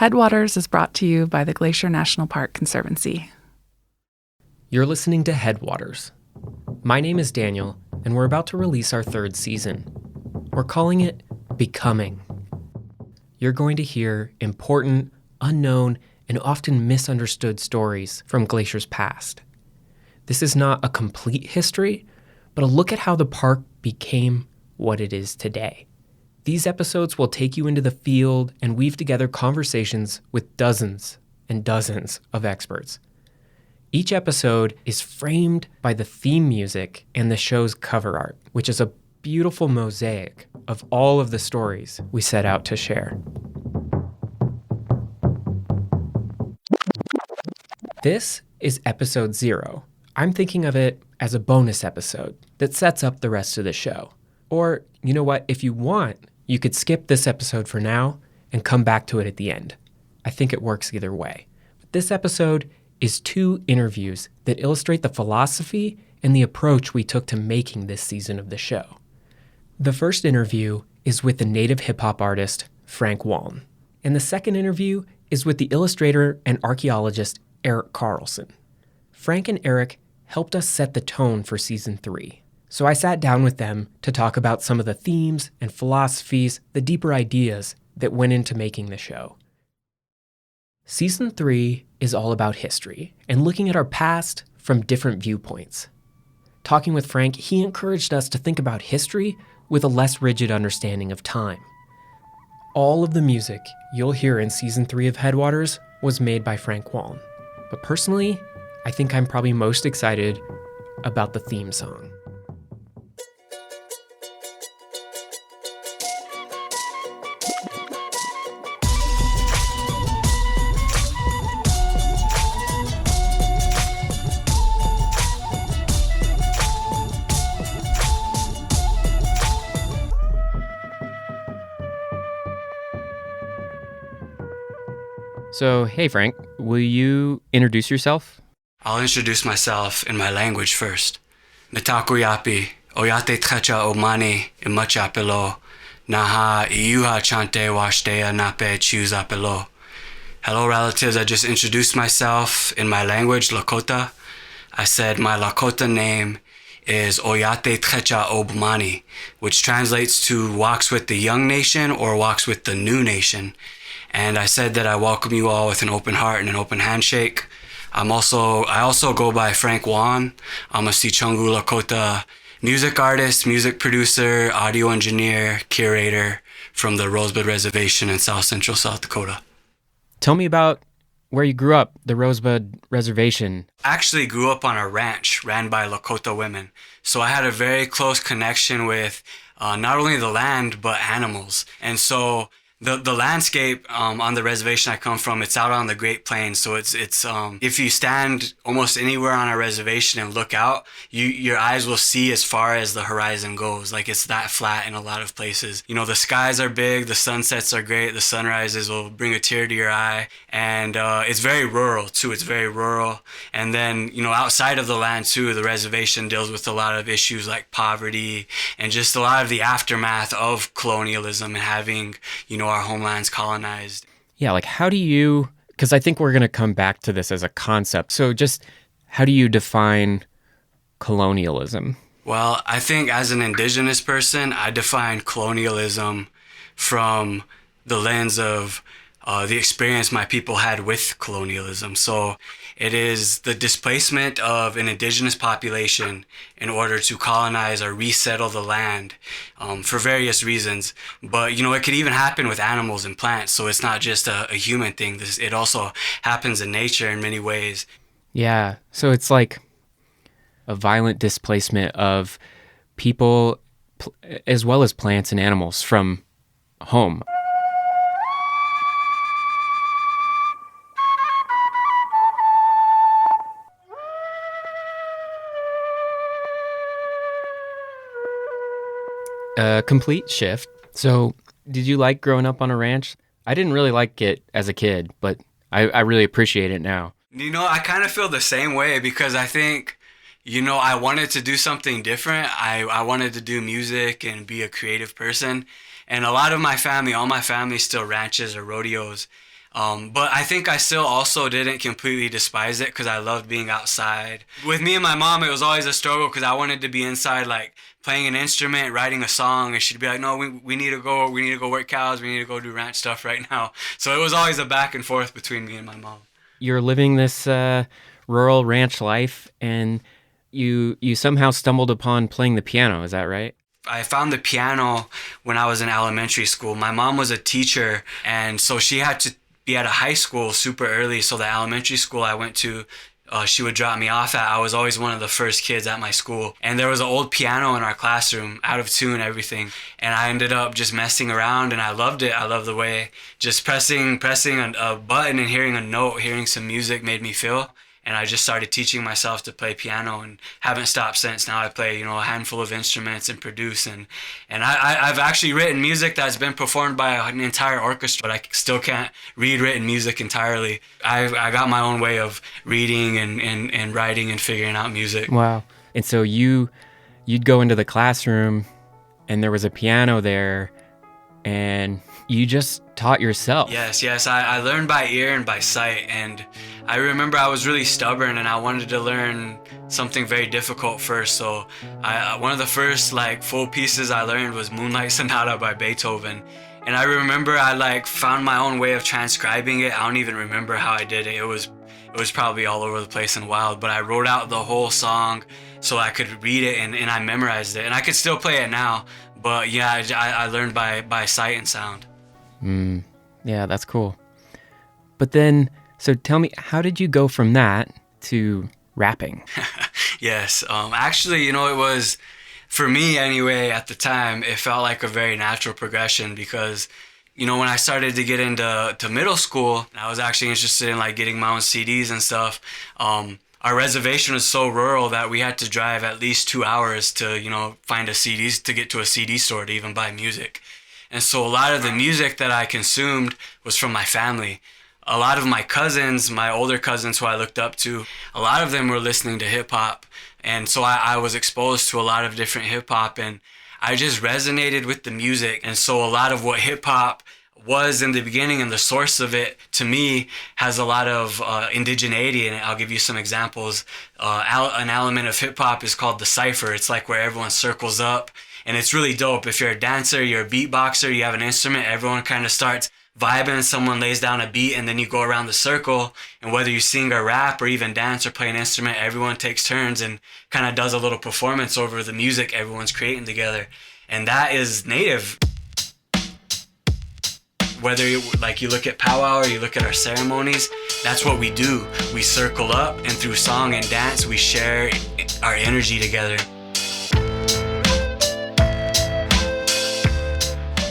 Headwaters is brought to you by the Glacier National Park Conservancy. You're listening to Headwaters. My name is Daniel, and we're about to release our third season. We're calling it Becoming. You're going to hear important, unknown, and often misunderstood stories from Glacier's past. This is not a complete history, but a look at how the park became what it is today. These episodes will take you into the field and weave together conversations with dozens and dozens of experts. Each episode is framed by the theme music and the show's cover art, which is a beautiful mosaic of all of the stories we set out to share. This is episode 0. I'm thinking of it as a bonus episode that sets up the rest of the show. Or, you know what, if you want, you could skip this episode for now and come back to it at the end. I think it works either way. But this episode is 2 interviews that illustrate the philosophy and the approach we took to making this season of the show. The first interview is with the native hip-hop artist, Frank Waln. And the second interview is with the illustrator and archaeologist, Eric Carlson. Frank and Eric helped us set the tone for season 3. So I sat down with them to talk about some of the themes and philosophies, the deeper ideas that went into making the show. Season 3 is all about history and looking at our past from different viewpoints. Talking with Frank, he encouraged us to think about history with a less rigid understanding of time. All of the music you'll hear in season 3 of Headwaters was made by Frank Waln. But personally, I think I'm probably most excited about the theme song. So, hey Frank, will you introduce yourself? I'll introduce myself in my language first. Mitaku yapi, oyate tchecha omani imachapelo, naha iuha chante washtea nape chuzapelo. Hello relatives, I just introduced myself in my language, Lakota. I said my Lakota name is Oyate Tchecha Obmani, which translates to walks with the young nation or walks with the new nation. And I said that I welcome you all with an open heart and an open handshake. I also go by Frank Waln. I'm a Sichungu Lakota music artist, music producer, audio engineer, curator from the Rosebud Reservation in South Central South Dakota. Tell me about where you grew up, the Rosebud Reservation. I actually grew up on a ranch ran by Lakota women. So I had a very close connection with not only the land, but animals. And so the landscape on the reservation I come from, it's out on the Great Plains. So it's if you stand almost anywhere on a reservation and look out, your eyes will see as far as the horizon goes. Like it's that flat in a lot of places. You know, the skies are big, the sunsets are great, the sunrises will bring a tear to your eye. And it's very rural too. It's very rural. And then, you know, outside of the land too, the reservation deals with a lot of issues like poverty and just a lot of the aftermath of colonialism and having, you know, our homelands colonized. Yeah, like how do you, because I think we're going to come back to this as a concept. So just how do you define colonialism? Well, I think as an indigenous person, I define colonialism from the lens of the experience my people had with colonialism. So it is the displacement of an indigenous population in order to colonize or resettle the land for various reasons. But, you know, it could even happen with animals and plants. So it's not just a human thing. It also happens in nature in many ways. Yeah. So it's like a violent displacement of people as well as plants and animals from home. A complete shift. So did you like growing up on a ranch? I didn't really like it as a kid, but I really appreciate it now. You know, I kind of feel the same way because I think, you know, I wanted to do something different. I wanted to do music and be a creative person. And a lot of my family, all my family still ranches or rodeos. But I think I still also didn't completely despise it because I loved being outside. With me and my mom, it was always a struggle because I wanted to be inside, like playing an instrument, writing a song, and she'd be like, no, we need to go work cows, we need to go do ranch stuff right now. So it was always a back and forth between me and my mom. You're living this rural ranch life, and you somehow stumbled upon playing the piano. Is that right? I found the piano when I was in elementary school. My mom was a teacher, and so she had to be at a high school super early. So the elementary school I went to, she would drop me off at. I was always one of the first kids at my school. And there was an old piano in our classroom, out of tune, everything. And I ended up just messing around, and I loved it. I loved the way just pressing a button and hearing a note, hearing some music made me feel. And I just started teaching myself to play piano and haven't stopped since. Now I play, a handful of instruments and produce. And I've actually written music that's been performed by an entire orchestra, but I still can't read written music entirely. I got my own way of reading and writing and figuring out music. Wow. And so you'd go into the classroom and there was a piano there and you just taught yourself. Yes. I learned by ear and by sight. And I remember I was really stubborn and I wanted to learn something very difficult first. So one of the first full pieces I learned was Moonlight Sonata by Beethoven. And I remember I found my own way of transcribing it. I don't even remember how I did it. It was probably all over the place and wild, but I wrote out the whole song so I could read it and I memorized it. And I could still play it now, but yeah, I learned by sight and sound. Yeah, that's cool. But then, so tell me, how did you go from that to rapping? Yes, actually, it was, for me anyway, at the time, it felt like a very natural progression because, when I started to get into middle school, I was actually interested in getting my own CDs and stuff. Our reservation was so rural that we had to drive at least 2 hours to, find to get to a CD store to even buy music. And so a lot of the music that I consumed was from my family. A lot of my cousins, my older cousins who I looked up to, a lot of them were listening to hip hop. And so I was exposed to a lot of different hip hop and I just resonated with the music. And so a lot of what hip hop was in the beginning and the source of it, to me, has a lot of indigeneity in it. I'll give you some examples. An element of hip hop is called the cypher. It's where everyone circles up. And it's really dope. If you're a dancer, you're a beatboxer, you have an instrument, everyone kind of starts vibing, someone lays down a beat, and then you go around the circle. And whether you sing or rap or even dance or play an instrument, everyone takes turns and kind of does a little performance over the music everyone's creating together. And that is native. Whether you look at powwow or you look at our ceremonies, that's what we do. We circle up, and through song and dance, we share our energy together.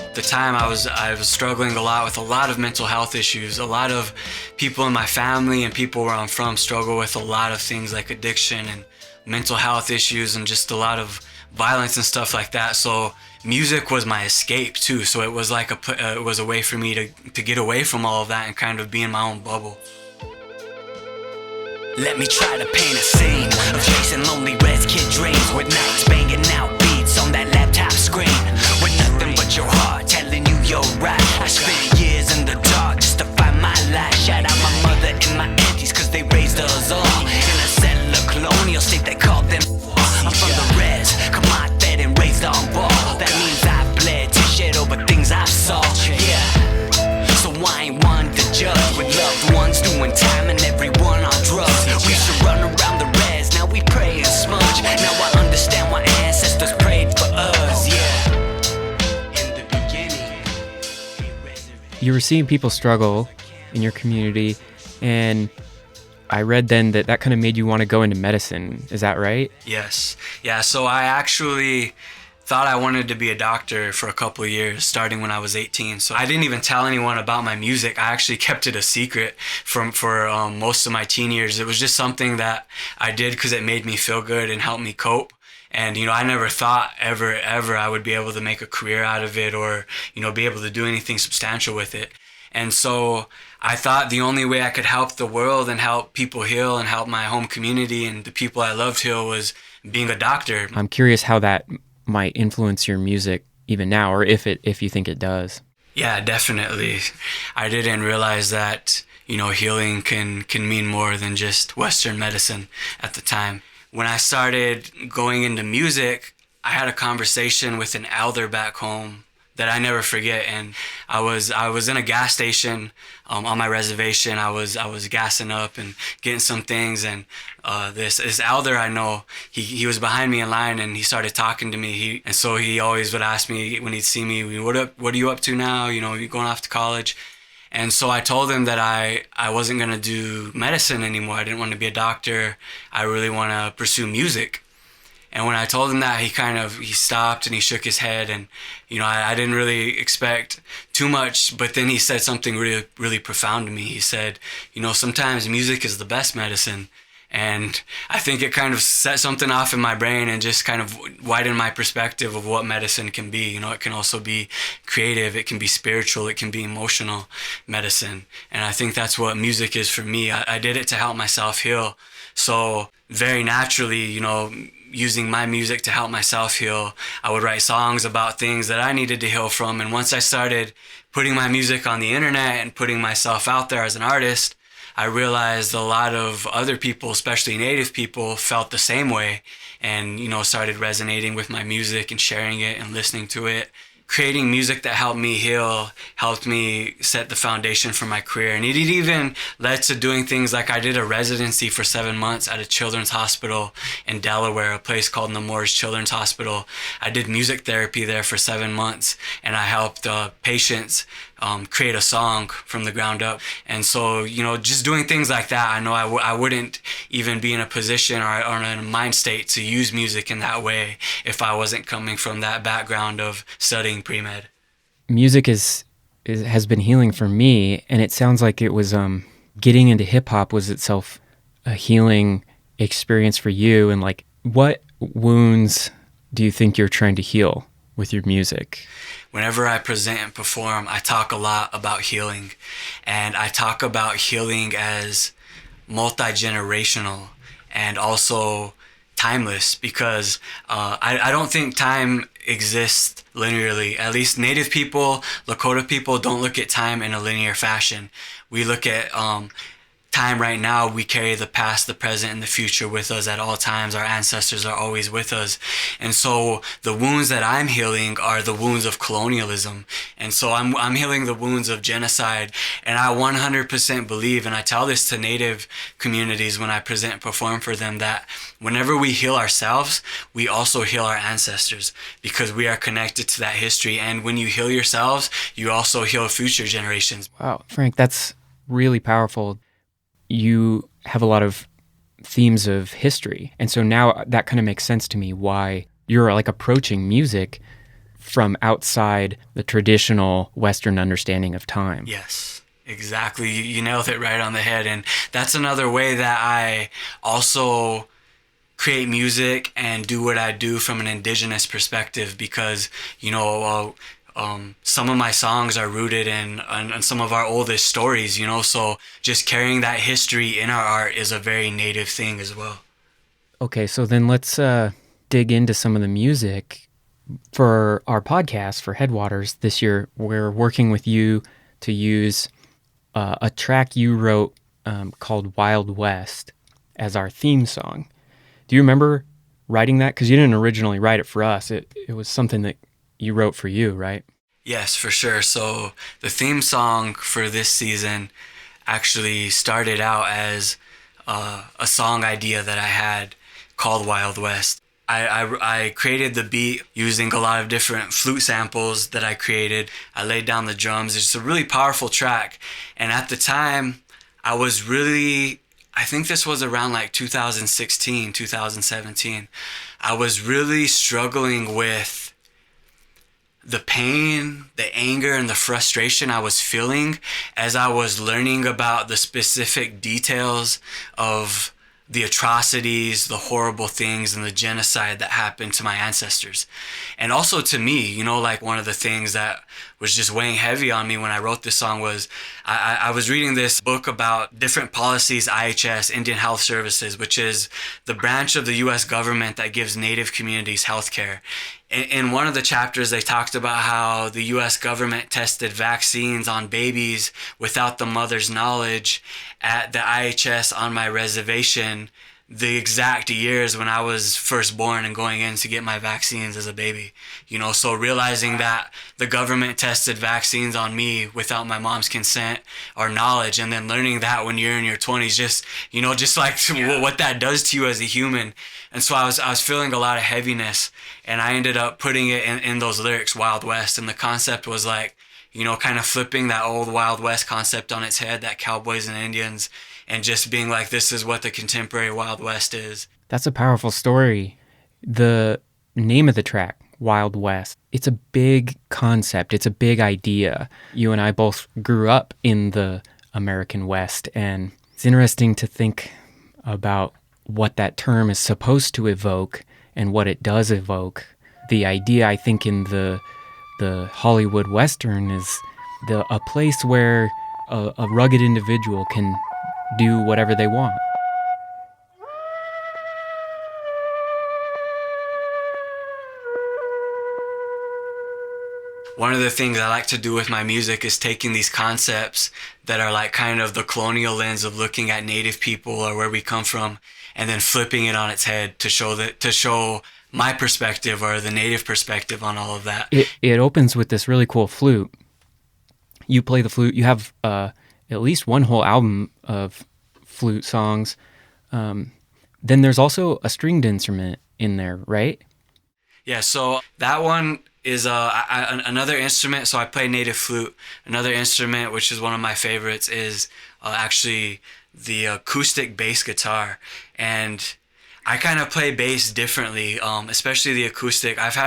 At the time, I was struggling a lot with a lot of mental health issues. A lot of people in my family and people where I'm from struggle with a lot of things like addiction and mental health issues and just a lot of violence and stuff like that. So music was my escape too. So it was it was a way for me to get away from all of that and kind of be in my own bubble. Let me try to paint a scene of chasing lonely res kid dreams with nights banging out beats on that laptop screen with nothing but your heart telling you you're right. I spent years in the dark just to find my light. Shout out my mother and my aunties cause they raised us all in a settler colonial state they called them. I'm from the res, come on, fed and raised on ball. That means I bled to shit over things I saw. Yeah, so I ain't one to judge with loved ones doing time and everyone on drugs. We should run around the res, now we pray and smudge. Now I understand why ancestors prayed for us, yeah. In the beginning, You were seeing people struggle in your community, and I read then that kind of made you want to go into medicine. Is that right? Yes. Yeah, so I actually thought I wanted to be a doctor for a couple of years, starting when I was 18. So I didn't even tell anyone about my music. I actually kept it a secret for most of my teen years. It was just something that I did because it made me feel good and helped me cope. And, I never thought ever I would be able to make a career out of it or, be able to do anything substantial with it. And so I thought the only way I could help the world and help people heal and help my home community and the people I loved heal was being a doctor. I'm curious how that might influence your music even now, or if you think it does. Yeah, definitely. I didn't realize that, healing can mean more than just Western medicine at the time. When I started going into music, I had a conversation with an elder back home that I never forget. And I was in a gas station on my reservation. I was gassing up and getting some things, and this elder I know, he was behind me in line, and he started talking to me. So he always would ask me when he'd see me, what are you up to now? You going off to college? And so I told him that I wasn't going to do medicine anymore. I didn't want to be a doctor. I really want to pursue music. And when I told him that, he stopped and he shook his head. And, I didn't really expect too much, but then he said something really, really profound to me. He said, sometimes music is the best medicine. And I think it kind of set something off in my brain and just kind of widened my perspective of what medicine can be. It can also be creative, it can be spiritual, it can be emotional medicine. And I think that's what music is for me. I did it to help myself heal. So very naturally, using my music to help myself heal, I would write songs about things that I needed to heal from. And once I started putting my music on the internet and putting myself out there as an artist, I realized a lot of other people, especially Native people, felt the same way and, started resonating with my music and sharing it and listening to it. Creating music that helped me heal helped me set the foundation for my career. And it even led to doing things like I did a residency for 7 months at a children's hospital in Delaware, a place called Nemours Children's Hospital. I did music therapy there for 7 months, and I helped patients create a song from the ground up. And so, just doing things like that, I know I wouldn't even be in a position or in a mind state to use music in that way if I wasn't coming from that background of studying pre-med. Music has been healing for me, and it sounds like it was getting into hip-hop was itself a healing experience for you. And like, what wounds do you think you're trying to heal with your music? Whenever I present and perform, I talk a lot about healing, and I talk about healing as multi-generational and also timeless, because I don't think time exists linearly. At least Native people, Lakota people don't look at time in a linear fashion. We look at time right now. We carry the past, the present, and the future with us at all times. Our ancestors are always with us. And so the wounds that I'm healing are the wounds of colonialism. And so I'm healing the wounds of genocide. And I 100% believe, and I tell this to Native communities when I present and perform for them, that whenever we heal ourselves, we also heal our ancestors, because we are connected to that history. And when you heal yourselves, you also heal future generations. Wow, Frank, that's really powerful. You have a lot of themes of history. And so now that kind of makes sense to me why you're like approaching music from outside the traditional Western understanding of time. Yes, exactly. You nailed it right on the head. And that's another way that I also create music and do what I do from an indigenous perspective, because, some of my songs are rooted in some of our oldest stories, so just carrying that history in our art is a very Native thing as well. Okay, so then let's dig into some of the music. For our podcast, for Headwaters, this year, we're working with you to use a track you wrote called Wild West as our theme song. Do you remember writing that? Because you didn't originally write it for us. It was something that you wrote for you, right? Yes, for sure. So the theme song for this season actually started out as a song idea that I had called Wild West. I created the beat using a lot of different flute samples that I created. I laid down the drums. It's a really powerful track. And at the time, I think this was around like 2016, 2017. I was really struggling with the pain, the anger, and the frustration I was feeling as I was learning about the specific details of the atrocities, the horrible things, and the genocide that happened to my ancestors. And also to me, like one of the things that was just weighing heavy on me when I wrote this song was I was reading this book about different policies, IHS, Indian Health Services, which is the branch of the U.S. government that gives Native communities health care. In one of the chapters, they talked about how the U.S. government tested vaccines on babies without the mother's knowledge at the IHS on my reservation the exact years when I was first born and going in to get my vaccines as a baby. So realizing that the government tested vaccines on me without my mom's consent or knowledge, and then learning that when you're in your 20s, just like what that does to you as a human. And so I was feeling a lot of heaviness, and I ended up putting it in those lyrics, Wild West. And the concept was like, kind of flipping that old Wild West concept on its head, that cowboys and Indians, and just being like, this is what the contemporary Wild West is. That's a powerful story. The name of the track, Wild West, it's a big concept. It's a big idea. You and I both grew up in the American West, and it's interesting to think about what that term is supposed to evoke and what it does evoke. The idea, I think, in the Hollywood Western is a place where a rugged individual can do whatever they want. One of the things I like to do with my music is taking these concepts that are like kind of the colonial lens of looking at Native people or where we come from, and then flipping it on its head to show my perspective or the Native perspective on all of that. It opens with this really cool flute. You play the flute. You have at least one whole album of flute songs. Then there's also a stringed instrument in there, right? Yeah, so that one is another instrument. So I play native flute. Another instrument, which is one of my favorites, is actually the acoustic bass guitar. And I kind of play bass differently, especially the acoustic. I've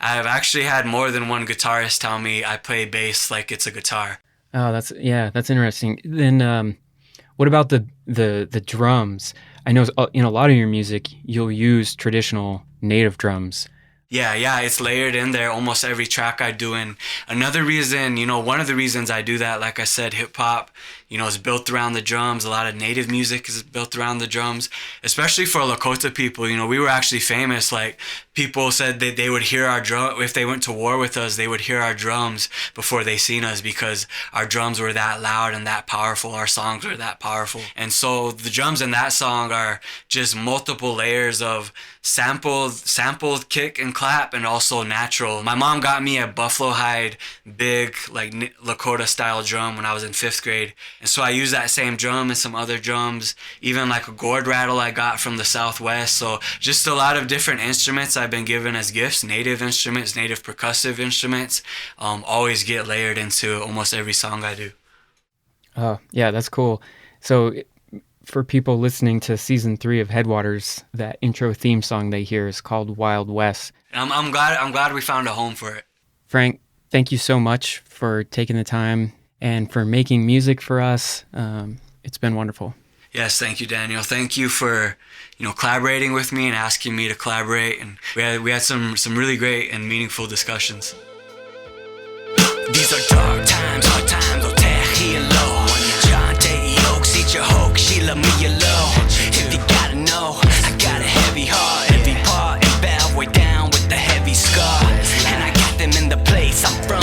actually had more than one guitarist tell me I play bass like it's a guitar. Oh, that's interesting. Then what about the drums? I know in a lot of your music, you'll use traditional native drums. Yeah, it's layered in there almost every track I do. And another reason, one of the reasons I do that, like I said, hip hop, is built around the drums. A lot of native music is built around the drums, especially for Lakota people. We were actually famous. Like, people said that they would hear our drum, if they went to war with us, they would hear our drums before they seen us, because our drums were that loud and that powerful. Our songs were that powerful. And so the drums in that song are just multiple layers of sampled kick and clap, and also natural. My mom got me a buffalo hide big like Lakota style drum when I was in 5th grade, and so I use that same drum and some other drums, even like a gourd rattle I got from the Southwest. So just a lot of different instruments I've been given as gifts, native instruments, native percussive instruments, always get layered into almost every song I do. Oh, yeah, that's cool. So for people listening to season 3 of Headwaters, that intro theme song they hear is called Wild West. And I'm glad we found a home for it. Frank, thank you so much for taking the time and for making music for us. It's been wonderful. Yes, thank you, Daniel. Thank you for collaborating with me and asking me to collaborate. And we had some really great and meaningful discussions. These are dark times, hard times, oh low. John Day Oak, see your hope, she love me low. If you gotta know, I got a heavy heart, every part and valve way down with the heavy scar. And I got them in the place I'm from.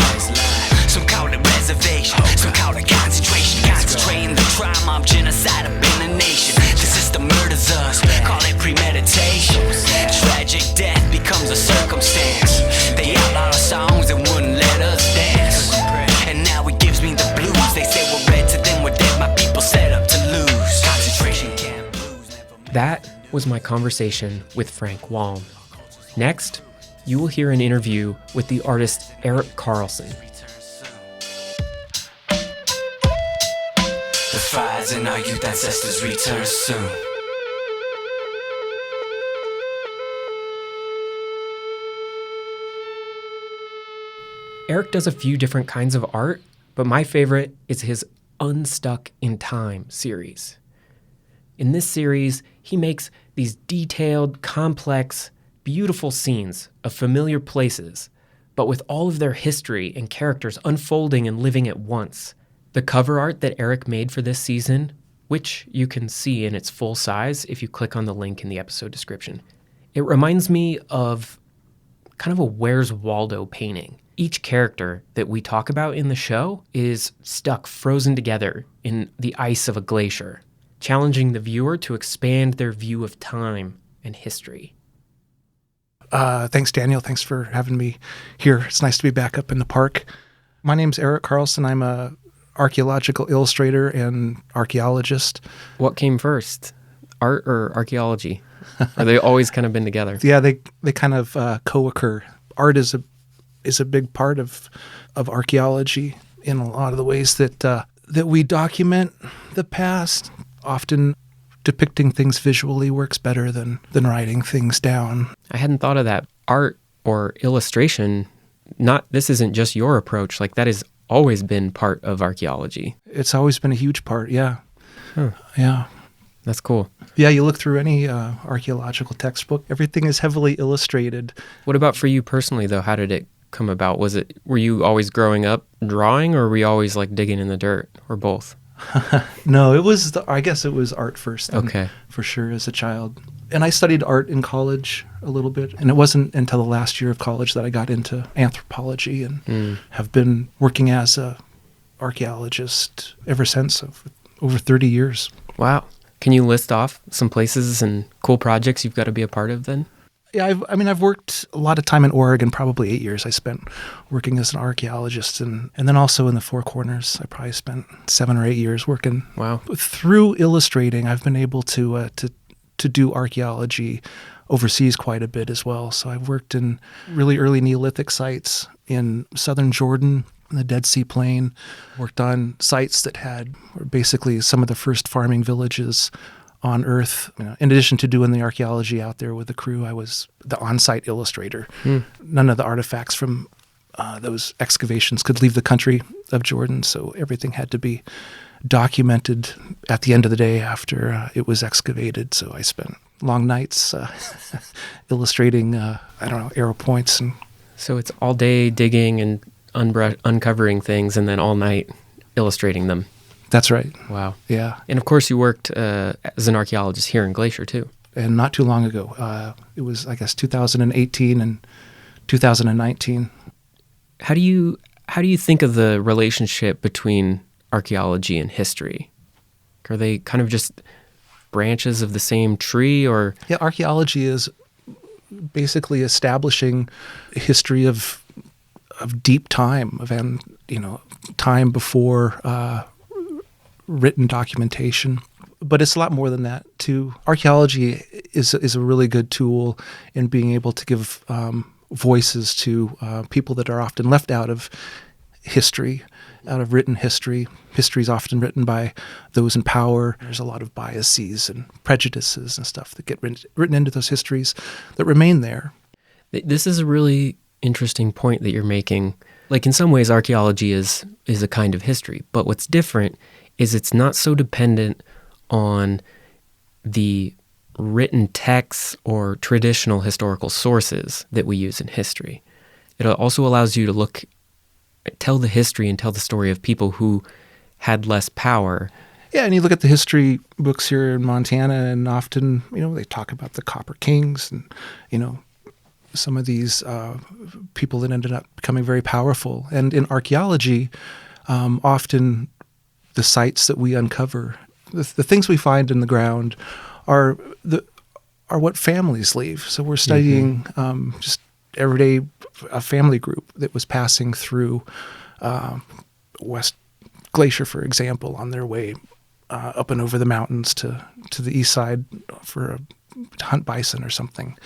Some call it reservation, some call it concentration. Concentrating the crime mob, genocide up in the nation. The system murders us, call it premeditation. Tragic death becomes a circumstance. They outlawed our songs and wouldn't let us dance. And now it gives me the blues. They say we're red to them, we're dead. My people set up to lose. Concentration camp blues. That was my conversation with Frank Walm. Next, you will hear an interview with the artist Eric Carlson. The fires in our youth ancestors return soon. Eric does a few different kinds of art, but my favorite is his Unstuck in Time series. In this series, he makes these detailed, complex, beautiful scenes of familiar places, but with all of their history and characters unfolding and living at once. The cover art that Eric made for this season, which you can see in its full size if you click on the link in the episode description, it reminds me of kind of a Where's Waldo painting. Each character that we talk about in the show is stuck, frozen together in the ice of a glacier, challenging the viewer to expand their view of time and history. Thanks, Daniel. Thanks for having me here. It's nice to be back up in the park. My name's Eric Carlson. I'm a archaeological illustrator and archaeologist. What came first, art or archaeology? Or they always kind of been together? Yeah, they kind of co-occur. Art is a big part of archaeology in a lot of the ways that we document the past. Often depicting things visually works better than writing things down. I hadn't thought of that. Art or illustration, this isn't just your approach. Like, that has always been part of archaeology. It's always been a huge part, yeah. Huh. Yeah. That's cool. Yeah, you look through any archaeological textbook, everything is heavily illustrated. What about for you personally, though? How did it come about? Were you always growing up drawing, or were you always like digging in the dirt, or both? No, I guess it was art first. Okay. For sure, as a child. And I studied art in college a little bit. And it wasn't until the last year of college that I got into anthropology and have been working as a archaeologist ever since, over 30 years. Wow. Can you list off some places and cool projects you've got to be a part of then? Yeah, I've worked a lot of time in Oregon, probably 8 years I spent working as an archaeologist. And then also in the Four Corners, I probably spent 7 or 8 years working. Wow. Through illustrating, I've been able to do archaeology overseas quite a bit as well. So I've worked in really early Neolithic sites in southern Jordan, in the Dead Sea Plain, worked on sites that were basically some of the first farming villages on Earth. In addition to doing the archaeology out there with the crew, I was the on-site illustrator. None of the artifacts from those excavations could leave the country of Jordan, so everything had to be documented at the end of the day after it was excavated. So I spent long nights illustrating, arrow points. So it's all day digging and uncovering things, and then all night illustrating them. That's right. Wow. Yeah. And of course you worked as an archaeologist here in Glacier too. And not too long ago. It was, I guess, 2018 and 2019. How do you think of the relationship between archaeology and history? Are they kind of just branches of the same tree, or? Yeah, archaeology is basically establishing a history of deep time, time before written documentation. But it's a lot more than that too. Archaeology is a really good tool in being able to give voices to people that are often left out of history, out of written history. History is often written by those in power. There's a lot of biases and prejudices and stuff that get written into those histories that remain there. This is a really interesting point that you're making. Like, in some ways, archaeology is a kind of history, but what's different is it's not so dependent on the written texts or traditional historical sources that we use in history. It also allows you to tell the history and tell the story of people who had less power. Yeah, and you look at the history books here in Montana, and often, they talk about the Copper Kings and, some of these people that ended up becoming very powerful. And in archaeology, often the sites that we uncover, the things we find in the ground are what families leave. So we're studying just everyday a family group that was passing through West Glacier, for example, on their way up and over the mountains to the east side to hunt bison or something.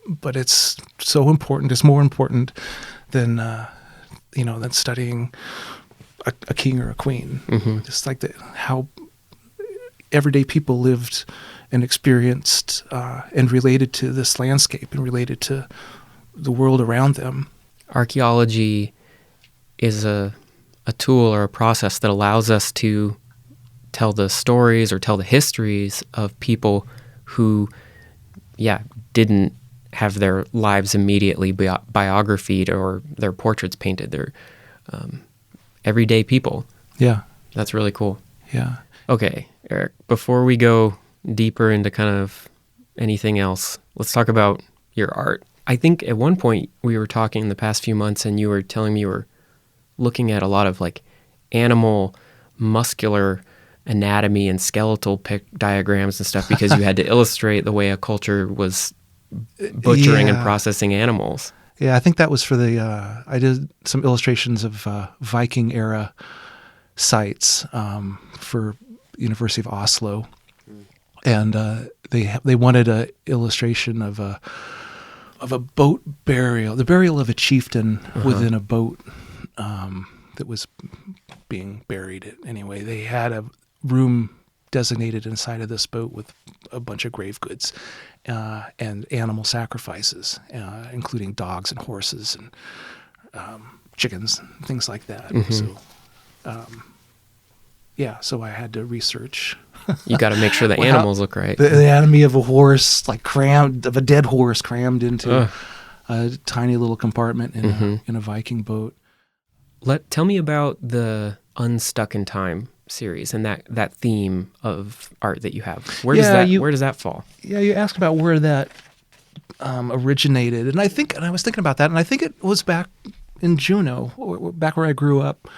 But it's so important. It's more important than than studying a king or a queen. Just like how everyday people lived and experienced and related to this landscape and related to the world around them. Archaeology is a tool or a process that allows us to tell the stories or tell the histories of people who, didn't have their lives immediately biographied or their portraits painted. They're everyday people. Yeah. That's really cool. Yeah. Okay, Eric, before we go deeper into kind of anything else, let's talk about your art. I think at one point we were talking in the past few months and you were telling me you were looking at a lot of like animal muscular anatomy and skeletal diagrams and stuff because you had to illustrate the way a culture was butchering and processing animals. Yeah, I think that was for the, I did some illustrations of Viking era sites for University of Oslo. And they wanted a illustration of a boat burial, the burial of a chieftain within a boat that was being buried. Anyway, they had a room designated inside of this boat with a bunch of grave goods and animal sacrifices, including dogs and horses and chickens and things like that. So, so I had to research. You got to make sure the animals look right. The anatomy of a horse, like of a dead horse crammed into a tiny little compartment in a Viking boat. Tell me about the Unstuck in Time series and that theme of art that you have. Where does that fall? Yeah, you asked about where that originated, and I was thinking about that, and I think it was back in Juneau, back where I grew up.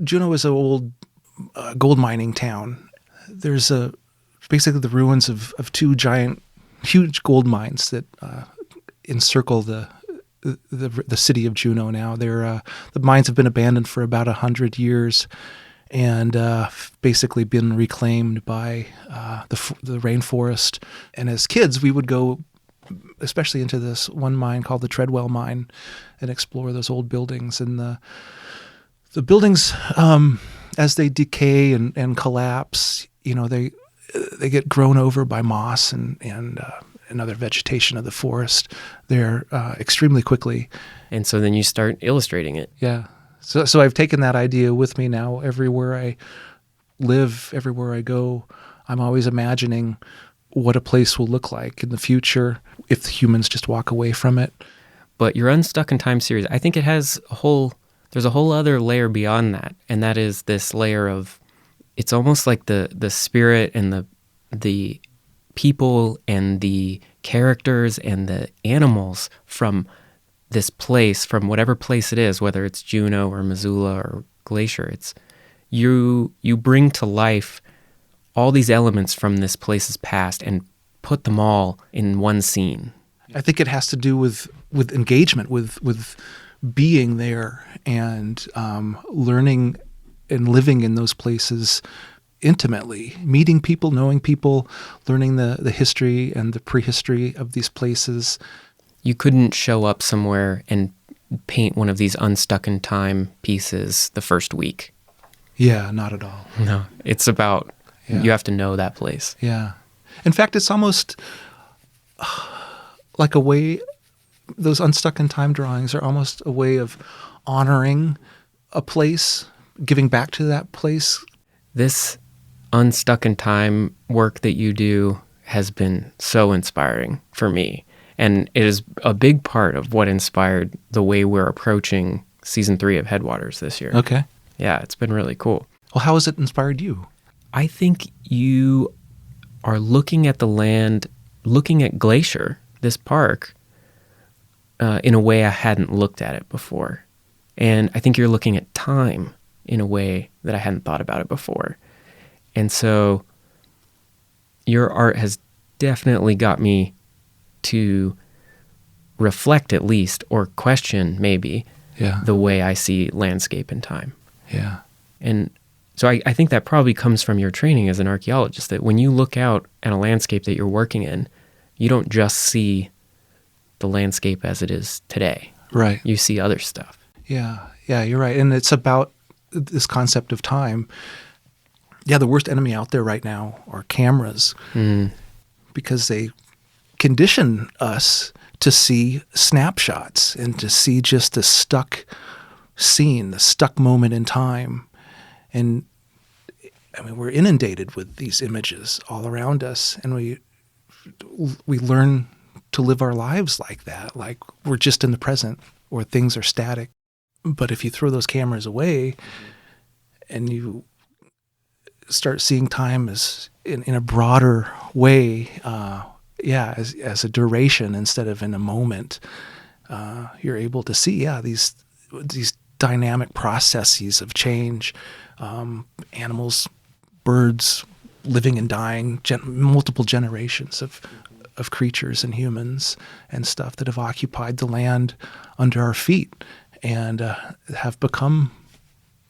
Juneau is an old gold mining town. There's basically the ruins of two huge gold mines that encircle the city of Juneau now. The mines have been abandoned for about 100 years and basically been reclaimed by the rainforest. And as kids, we would go especially into this one mine called the Treadwell Mine and explore those old buildings. And the buildings, as they decay and collapse, they get grown over by moss and other vegetation of the forest there extremely quickly. And so then you start illustrating it. Yeah. So I've taken that idea with me now. Everywhere I live, everywhere I go, I'm always imagining what a place will look like in the future if the humans just walk away from it. But your Unstuck in Time series, I think it has there's a whole other layer beyond that, and that is this layer of, it's almost like the spirit and the people and the characters and the animals from this place, from whatever place it is, whether it's Juneau or Missoula or Glacier. It's you bring to life all these elements from this place's past and put them all in one scene. I think it has to do with engagement, with being there and learning and living in those places intimately, meeting people, knowing people, learning the history and the prehistory of these places. You couldn't show up somewhere and paint one of these Unstuck in Time pieces the first week. Yeah, not at all. No, it's about, you have to know that place. Yeah. In fact, it's almost like a way, those Unstuck in Time drawings are almost a way of honoring a place, giving back to that place. This Unstuck in Time work that you do has been so inspiring for me. And it is a big part of what inspired the way we're approaching season 3 of Headwaters this year. Okay. Yeah, it's been really cool. Well, how has it inspired you? I think you are looking at the land, looking at Glacier, this park, in a way I hadn't looked at it before. And I think you're looking at time in a way that I hadn't thought about it before. And so your art has definitely got me to reflect at least, or question maybe, the way I see landscape and time. Yeah. And so I think that probably comes from your training as an archaeologist, that when you look out at a landscape that you're working in, you don't just see the landscape as it is today. Right. You see other stuff. Yeah. Yeah, you're right. And it's about this concept of time. Yeah, the worst enemy out there right now are cameras because they condition us to see snapshots and to see just the stuck scene, the stuck moment in time. And I mean, we're inundated with these images all around us, and we learn to live our lives like that, like we're just in the present or things are static. But if you throw those cameras away and you start seeing time as in a broader way, as a duration instead of in a moment, you're able to see, these dynamic processes of change, animals, birds, living and dying, multiple generations of creatures and humans and stuff that have occupied the land under our feet and have become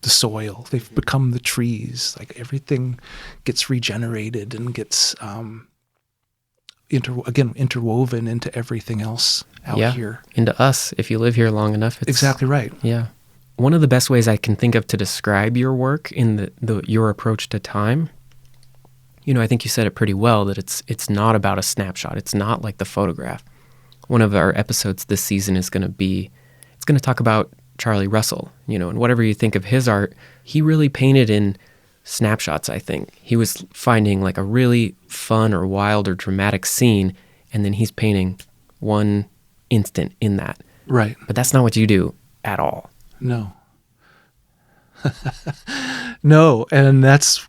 the soil. They've become the trees. Like everything gets regenerated and gets interwoven into everything else out here. Into us. If you live here long enough, it's exactly right. Yeah. One of the best ways I can think of to describe your work in your approach to time, I think you said it pretty well, that it's not about a snapshot. It's not like the photograph. One of our episodes this season is going to talk about Charlie Russell, and whatever you think of his art, he really painted in snapshots, I think. He was finding like a really fun or wild or dramatic scene, and then he's painting one instant in that. Right. But that's not what you do at all. No. No, and that's,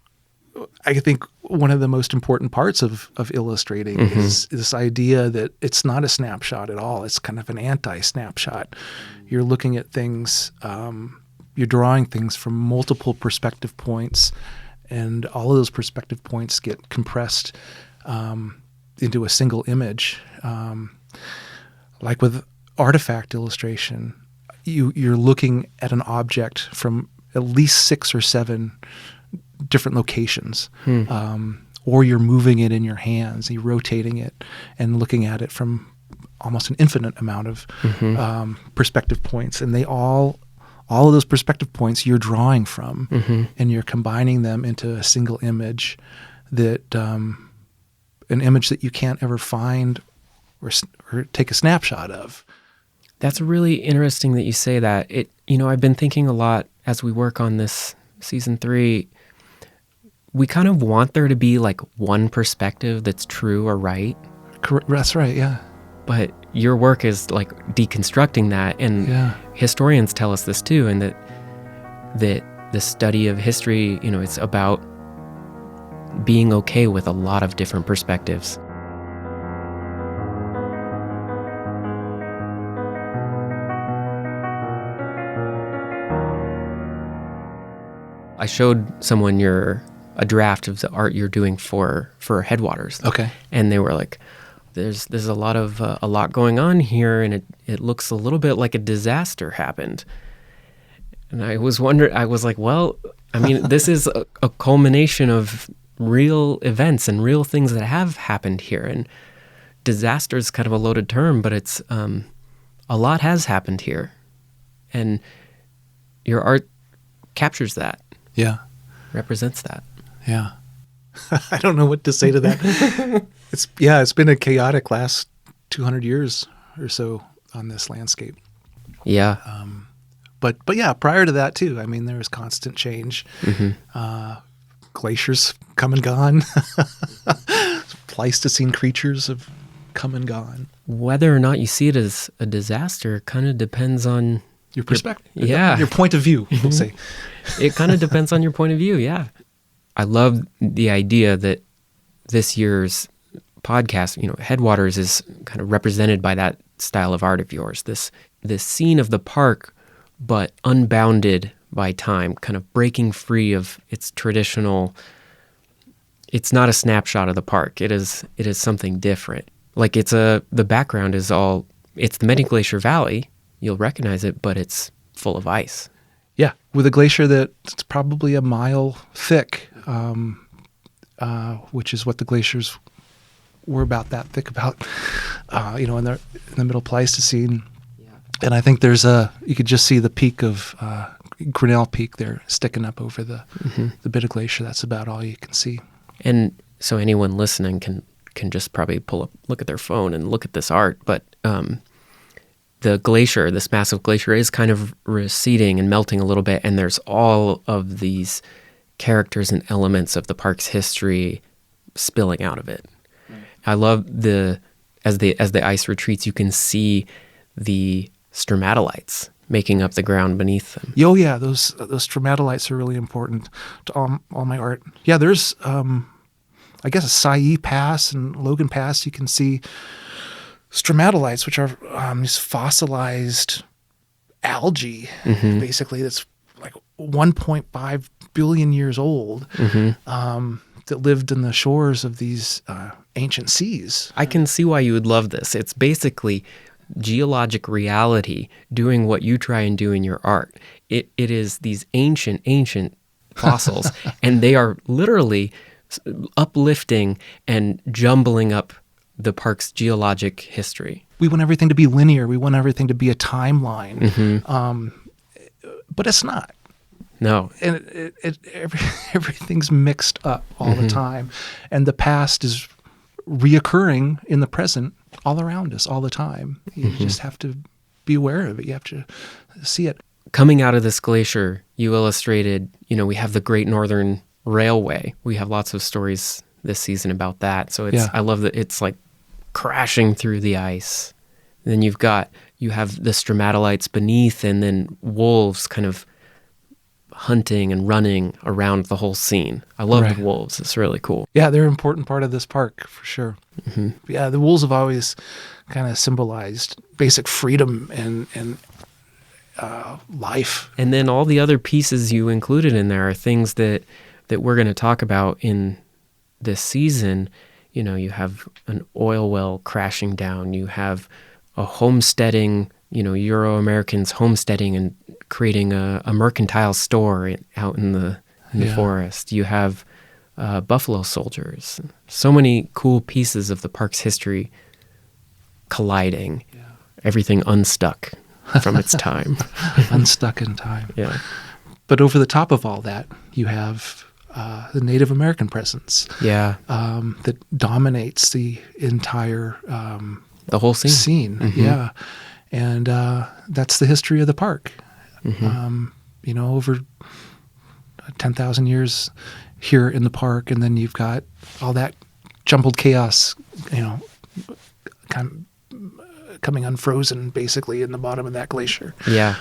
I think, one of the most important parts of illustrating is this idea that it's not a snapshot at all. It's kind of an anti-snapshot. You're looking at things, you're drawing things from multiple perspective points, and all of those perspective points get compressed into a single image. Like with artifact illustration, you're looking at an object from at least 6 or 7 different locations, or you're moving it in your hands, you're rotating it and looking at it from almost an infinite amount of perspective points, and all of those perspective points you're drawing from, and you're combining them into a single image that an image that you can't ever find or take a snapshot of. That's really interesting that you say that. I've been thinking a lot as we work on this season 3. We kind of want there to be like one perspective that's true or right. That's right, yeah. But your work is like deconstructing that, and historians tell us this too, and that the study of history, it's about being okay with a lot of different perspectives. I showed someone a draft of the art you're doing for Headwaters. Okay. And they were like, there's a lot going on here, and it looks a little bit like a disaster happened. And I was like, well, I mean, this is a culmination of real events and real things that have happened here. And disaster is kind of a loaded term, but it's a lot has happened here. And your art captures that. Yeah. Represents that. Yeah. I don't know what to say to that. It's been a chaotic last 200 years or so on this landscape. Yeah. But yeah, prior to that too, I mean, there was constant change. Glaciers come and gone. Pleistocene creatures have come and gone. Whether or not you see it as a disaster kind of depends on your perspective. Your point of view, we'll say. It kind of depends on your point of view, yeah. I love the idea that this year's podcast, Headwaters is kind of represented by that style of art of yours. This scene of the park, but unbounded by time, kind of breaking free of its traditional. It's not a snapshot of the park. It is something different. Like the background is it's the Many Glacier Valley. You'll recognize it, but it's full of ice. Yeah, with a glacier that's probably a mile thick, which is what the glaciers were about that thick in the middle Pleistocene. Yeah. And I think you could just see the peak of Grinnell Peak there sticking up over the bit of glacier. That's about all you can see. And so anyone listening can just probably look at their phone and look at this art, but the glacier, this massive glacier, is kind of receding and melting a little bit, and there's all of these characters and elements of the park's history spilling out of it. Right. I love the as the ice retreats, you can see the stromatolites making up the ground beneath them. Oh yeah, those stromatolites are really important to all my art. Yeah, there's I guess a Sai Pass and Logan Pass. You can see stromatolites, which are these fossilized algae, basically. That's like 1.5 billion years old. That lived in the shores of these ancient seas. I can see why you would love this. It's basically geologic reality doing what you try and do in your art. It is these ancient fossils, and they are literally uplifting and jumbling up the park's geologic history. We want everything to be linear. We want everything to be a timeline, but it's not. No. And everything's mixed up all the time. And the past is reoccurring in the present all around us all the time. You just have to be aware of it. You have to see it. Coming out of this glacier, you illustrated, we have the Great Northern Railway. We have lots of stories this season about that. So I love that it's like crashing through the ice. And then you have the stromatolites beneath, and then wolves kind of hunting and running around the whole scene. I love the wolves. It's really cool. Yeah, they're an important part of this park for sure. Yeah, the wolves have always kind of symbolized basic freedom and life. And then all the other pieces you included in there are things that we're going to talk about in this season. You have an oil well crashing down. You have a homesteading, Euro-Americans homesteading and creating a mercantile store out in the forest. You have buffalo soldiers. So many cool pieces of the park's history colliding. Yeah. Everything unstuck from its time. Unstuck in time. Yeah. But over the top of all that, you have the Native American presence. Yeah. That dominates the entire the whole scene. Yeah. And that's the history of the park. Over 10,000 years here in the park, and then you've got all that jumbled chaos, kind of coming unfrozen basically in the bottom of that glacier. Yeah.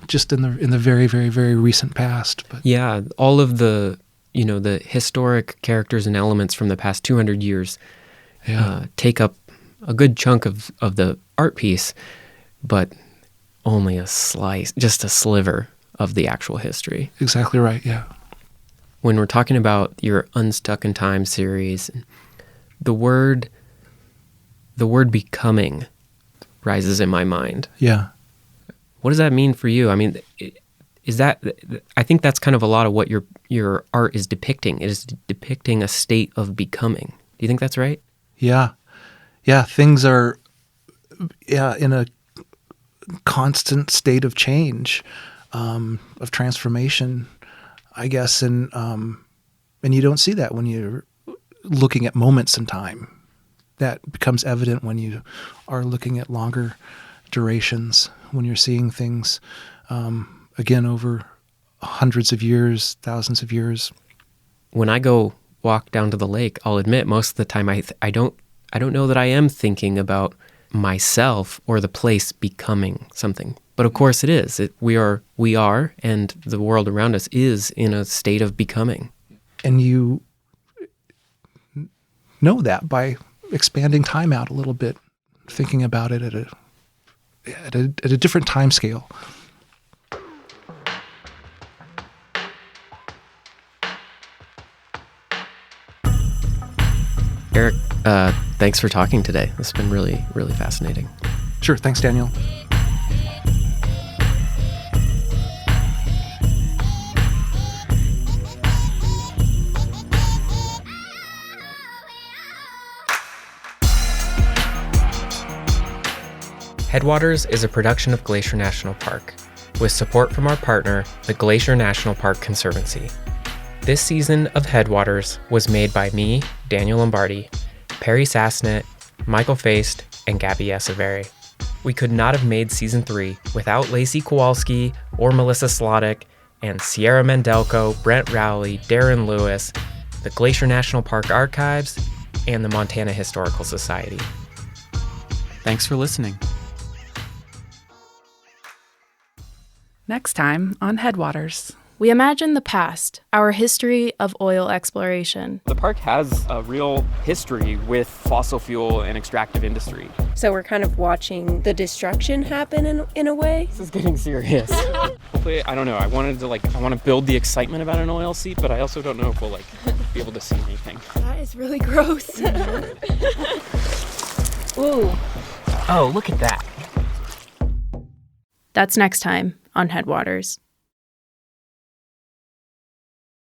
Just in the very, very, very recent past. But yeah, all of the the historic characters and elements from the past 200 years take up a good chunk of the art piece, but only a slice, just a sliver of the actual history. Exactly right, yeah. When we're talking about your Unstuck in Time series, the word becoming rises in my mind. Yeah. What does that mean for you? I mean, I think that's kind of a lot of what your art is depicting. It is depicting a state of becoming. Do you think that's right? Yeah. Yeah, things are in a constant state of change, of transformation, I guess, and you don't see that when you're looking at moments in time. That becomes evident when you are looking at longer durations, when you're seeing things again over hundreds of years, thousands of years. When I go walk down to the lake, I'll admit most of the time I don't know that I am thinking about myself or the place becoming something. But of course it is. We are, and the world around us is in a state of becoming. And you know that by expanding time out a little bit, thinking about it at a different time scale. Eric, thanks for talking today. This has been really, really fascinating. Sure. Thanks, Daniel. Headwaters is a production of Glacier National Park, with support from our partner, the Glacier National Park Conservancy. This season of Headwaters was made by me, Daniel Lombardi, Perry Sassnett, Michael Feist, and Gabby Esaveri. We could not have made Season 3 without Lacy Kowalski or Melissa Slodek and Sierra Mendelko, Brent Rowley, Darren Lewis, the Glacier National Park Archives, and the Montana Historical Society. Thanks for listening. Next time on Headwaters. We imagine the past, our history of oil exploration. The park has a real history with fossil fuel and extractive industry. So we're kind of watching the destruction happen in a way. This is getting serious. Hopefully, I don't know, I want to build the excitement about an oil seep, but I also don't know if we'll be able to see anything. That is really gross. Ooh. Oh, look at that. That's next time on Headwaters.